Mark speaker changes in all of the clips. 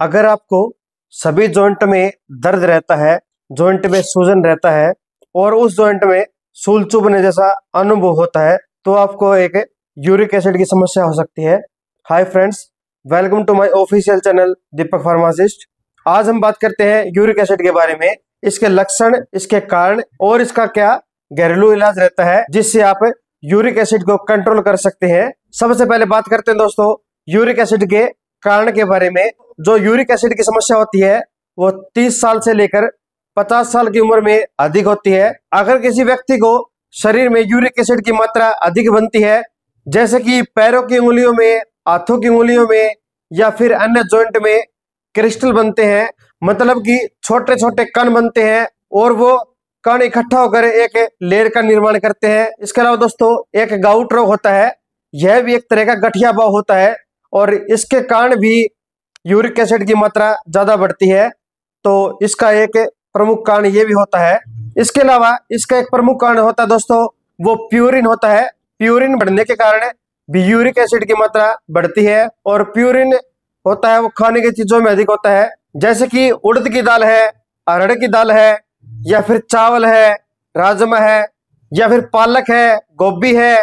Speaker 1: अगर आपको सभी जॉइंट में दर्द रहता है, जॉइंट में सूजन रहता है और उस जॉइंट में सूल चुभने जैसा अनुभव होता है तो आपको एक यूरिक एसिड की समस्या हो सकती है। Hi friends, welcome to my official channel Deepak pharmacist. आज हम बात करते हैं यूरिक एसिड के बारे में, इसके लक्षण, इसके कारण और इसका क्या घरेलू इलाज रहता है जिससे आप यूरिक एसिड को कंट्रोल कर सकते हैं। सबसे पहले बात करते हैं दोस्तों यूरिक एसिड के कारण के बारे में। जो यूरिक एसिड की समस्या होती है वो 30 साल से लेकर 50 साल की उम्र में अधिक होती है। अगर किसी व्यक्ति को शरीर में यूरिक एसिड की मात्रा अधिक बनती है, जैसे कि पैरों की उंगलियों में, हाथों की उंगलियों में या फिर अन्य जॉइंट में क्रिस्टल बनते हैं, मतलब कि छोटे छोटे कण बनते हैं और वो कण इकट्ठा होकर एक लेयर का निर्माण करते हैं। इसके अलावा दोस्तों एक गाउट रोग होता है, यह भी एक तरह का गठिया भाव होता है और इसके कारण भी यूरिक एसिड की मात्रा ज्यादा बढ़ती है, तो इसका एक प्रमुख कारण ये भी होता है। इसके अलावा इसका एक प्रमुख कारण होता है दोस्तों वो प्यूरिन होता है। प्यूरिन बढ़ने के कारण भी यूरिक एसिड की मात्रा बढ़ती है और प्यूरिन होता है वो खाने की चीजों में अधिक होता है, जैसे कि उड़द की दाल है, अरहर की दाल है या फिर चावल है, राजमा है या फिर पालक है, गोभी है,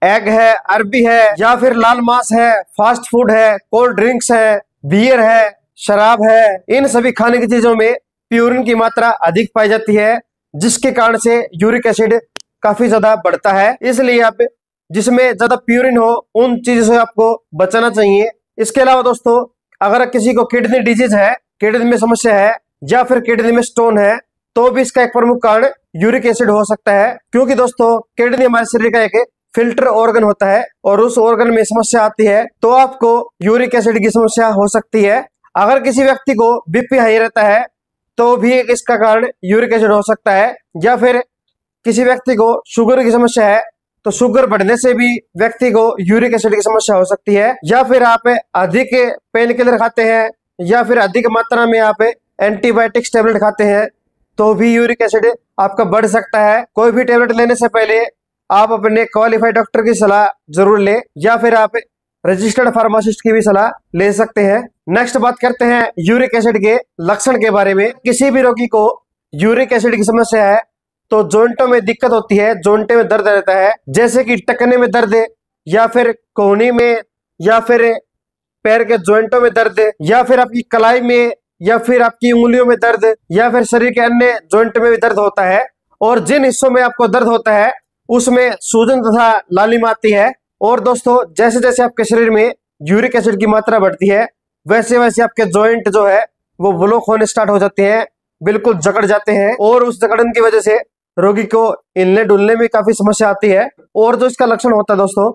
Speaker 1: एग है, अरबी है या फिर लाल मांस है, फास्ट फूड है, कोल्ड ड्रिंक्स है, बियर है, शराब है। इन सभी खाने की चीजों में प्यूरिन की मात्रा अधिक पाई जाती है, जिसके कारण से यूरिक एसिड काफी ज्यादा बढ़ता है। इसलिए आप जिसमें ज्यादा प्यूरिन हो उन चीजों से आपको बचाना चाहिए। इसके अलावा दोस्तों अगर किसी को किडनी डिजीज है, किडनी में समस्या है या फिर किडनी में स्टोन है, तो भी इसका एक प्रमुख कारण यूरिक एसिड हो सकता है, क्योंकि दोस्तों किडनी हमारे शरीर का एक फिल्टर ऑर्गन होता है और उस ऑर्गन में समस्या आती है तो आपको यूरिक एसिड की समस्या हो सकती है। अगर किसी व्यक्ति को बीपी हाई रहता है तो भी इसका कारण यूरिक एसिड हो सकता है, या फिर किसी व्यक्ति को शुगर की समस्या है तो शुगर बढ़ने से भी व्यक्ति को यूरिक एसिड की समस्या हो सकती है, या फिर आप अधिक पेन किलर खाते हैं या फिर अधिक मात्रा में आप एंटीबायोटिक्स टेबलेट खाते हैं तो भी यूरिक एसिड आपका बढ़ सकता है। कोई भी टेबलेट लेने से पहले आप अपने क्वालिफाइड डॉक्टर की सलाह जरूर लें या फिर आप रजिस्टर्ड फार्मासिस्ट की भी सलाह ले सकते हैं। नेक्स्ट बात करते हैं यूरिक एसिड के लक्षण के बारे में। किसी भी रोगी को यूरिक एसिड की समस्या है तो जॉइंटों में दिक्कत होती है, जॉइंटे में दर्द रहता है, जैसे कि टखने में दर्द या फिर कोहनी में या फिर पैर के जॉइंटों में दर्द या फिर आपकी कलाई में या फिर आपकी उंगलियों में दर्द या फिर शरीर के अन्य जॉइंट में भी दर्द होता है। और जिन हिस्सों में आपको दर्द होता है उसमें सूजन तथा लालिमा आती है। और दोस्तों जैसे जैसे आपके शरीर में यूरिक एसिड की मात्रा बढ़ती है वैसे वैसे आपके जॉइंट जो है वो ब्लॉक होने स्टार्ट हो जाते हैं, बिल्कुल जकड़ जाते हैं और उस जकड़न की वजह से रोगी को हिलने डुलने में काफी समस्या आती है। और जो इसका लक्षण होता है दोस्तों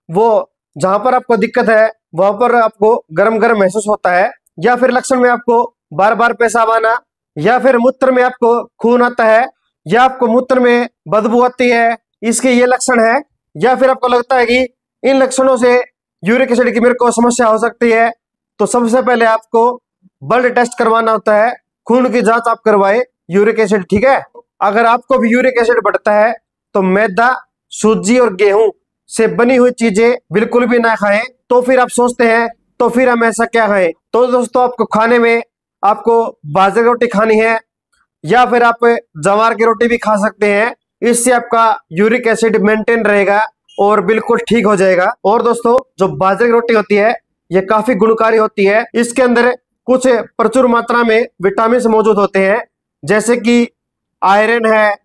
Speaker 1: वो जहां पर आपको दिक्कत है वहां पर आपको गर्म गर्म महसूस होता है, या फिर लक्षण में आपको बार बार पेशाब आना, या फिर मूत्र में आपको खून आता है, या आपको मूत्र में बदबू आती है, इसके ये लक्षण है। या फिर आपको लगता है कि इन लक्षणों से यूरिक एसिड की मेरे को समस्या हो सकती है, तो सबसे पहले आपको ब्लड टेस्ट करवाना होता है, खून की जांच आप करवाए यूरिक एसिड, ठीक है। अगर आपको भी यूरिक एसिड बढ़ता है तो मैदा, सूजी और गेहूं से बनी हुई चीजें बिल्कुल भी ना खाएं। तो फिर आप सोचते हैं तो फिर हम ऐसा क्या खाएं, तो दोस्तों आपको खाने में आपको बाजरे की रोटी खानी है या फिर आप जवार की रोटी भी खा सकते हैं, इससे आपका यूरिक एसिड मेंटेन रहेगा और बिल्कुल ठीक हो जाएगा। और दोस्तों जो बाजरे की रोटी होती है ये काफी गुणकारी होती है, इसके अंदर कुछ प्रचुर मात्रा में विटामिन मौजूद होते हैं, जैसे कि आयरन है,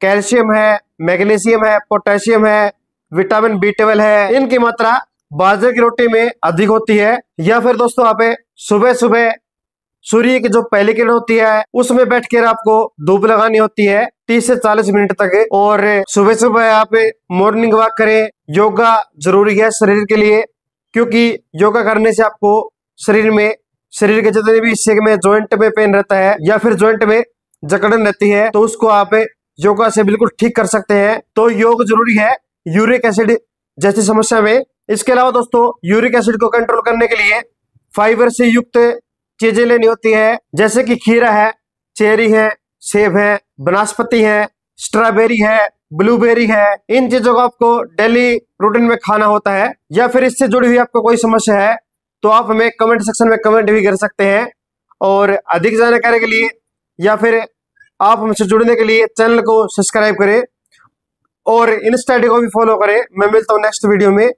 Speaker 1: कैल्शियम है, मैग्नीशियम है, पोटेशियम है, विटामिन B12 है। इनकी मात्रा बाजरे की रोटी में अधिक होती है। या फिर दोस्तों आप सुबह सुबह सूर्य की जो पहली किरण होती है उसमें बैठकर आपको धूप लगानी होती है 30 से 40 मिनट तक, और सुबह सुबह आप मॉर्निंग वॉक करें। योगा जरूरी है शरीर के लिए, क्योंकि योगा करने से आपको शरीर के जितने भी हिस्से में जॉइंट में पेन रहता है या फिर जॉइंट में जकड़न रहती है तो उसको आप योगा से बिल्कुल ठीक कर सकते हैं। तो योग जरूरी है यूरिक एसिड जैसी समस्या में। इसके अलावा दोस्तों यूरिक एसिड को कंट्रोल करने के लिए फाइबर से युक्त चीजें लेनी होती है, जैसे कि खीरा है, चेरी है, सेब है, बनास्पति है, स्ट्रॉबेरी है, ब्लूबेरी है। इन चीजों को आपको डेली रूटीन में खाना होता है। या फिर इससे जुड़ी हुई आपको कोई समस्या है तो आप हमें कमेंट सेक्शन में कमेंट भी कर सकते हैं। और अधिक जानकारी के लिए या फिर आप हमसे जुड़ने के लिए चैनल को सब्सक्राइब करें और इंस्टा को भी फॉलो करें। मैं मिलता हूँ नेक्स्ट वीडियो में।